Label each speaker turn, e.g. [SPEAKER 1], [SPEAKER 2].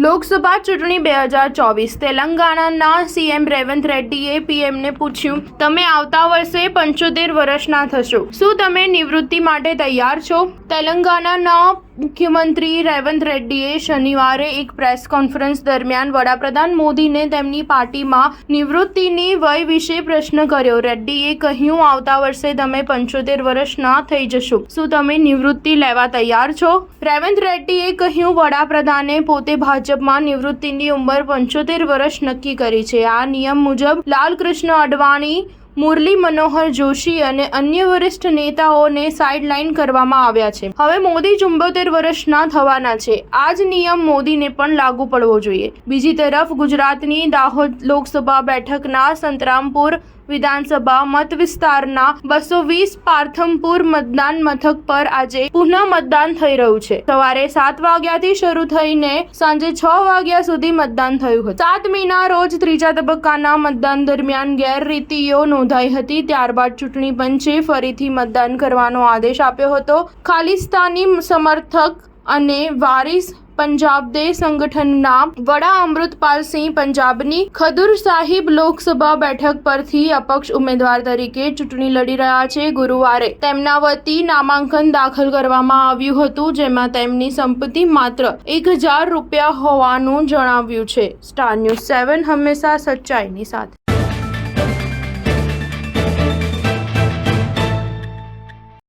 [SPEAKER 1] લોકસભા ચૂંટણી 2024 તેલંગાણાના સીએમ રેવંત રેડ્ડીએ પીએમને પૂછ્યું, તમે આવતા વર્ષે 75 વર્ષના થશો, શું તમે નિવૃત્તિ માટે તૈયાર છો? તેલંગાણાના મુખ્યમંત્રી રેવંત રેડ્ડીએ શનિવારે એક પ્રેસ કોન્ફરન્સ દરમિયાન વડાપ્રધાન મોદીને તેમની પાર્ટીમાં નિવૃત્તિની વય વિશે પ્રશ્ન કર્યો. રેડ્ડીએ કહ્યું, આવતા વર્ષે તમે 75 વર્ષના થઈ જશો, શું તમે નિવૃત્તિ લેવા તૈયાર છો? રેવંત રેડ્ડીએ કહ્યું, વડાપ્રધાને પોતે ભાજપમાં નિવૃત્તિની ઉંમર 75 વર્ષ નક્કી કરી છે. આ નિયમ મુજબ લાલકૃષ્ણ અડવાણી, મુરલી મનોહર જોશી અને અન્ય વરિષ્ઠ નેતાઓને સાઇડલાઇન કરવામાં આવ્યા છે. હવે મોદી 74 વર્ષના થવાના છે. આ જ નિયમ મોદીને પણ લાગુ પડવો જોઈએ. બીજી તરફ ગુજરાતની દાહોદ લોકસભા બેઠકના સંતરામપુર વિધાનસભા મત વિસ્તારના 220 પાર્થમપુર મતદાન મથક પર આજે પુનઃ મતદાન થઈ રહ્યું છે. સવારે 7 વાગ્યાથી શરૂ થઈને સાંજે 6 વાગ્યા સુધી મતદાન થયું હતું. 7 મેના રોજ ત્રીજા તબક્કાના મતદાન દરમિયાન ગેરરીતિઓ નોંધાઈ હતી. ત્યારબાદ ચૂંટણી પંચે ફરીથી મતદાન કરવાનો આદેશ આપ્યો હતો. ખાલિસ્તાની સમર્થક અને વારિસ પંજાબ દે સંગઠનના વડા અમૃતપાલસિંહ પંજાબની ખદુર સાહિબ લોકસભા બેઠક પરથી અપક્ષ ઉમેદવાર તરીકે ચૂંટણી લડી રહ્યા છે. ગુરુવારે તેમના વતી નામાંકન દાખલ કરવામાં આવ્યું હતું, જેમાં તેમની સંપત્તિ માત્ર 1000 રૂપિયા હોવાનું જણાવ્યું છે. સ્ટાર ન્યૂઝ 7 હંમેશા સચ્ચાઈની સાથે.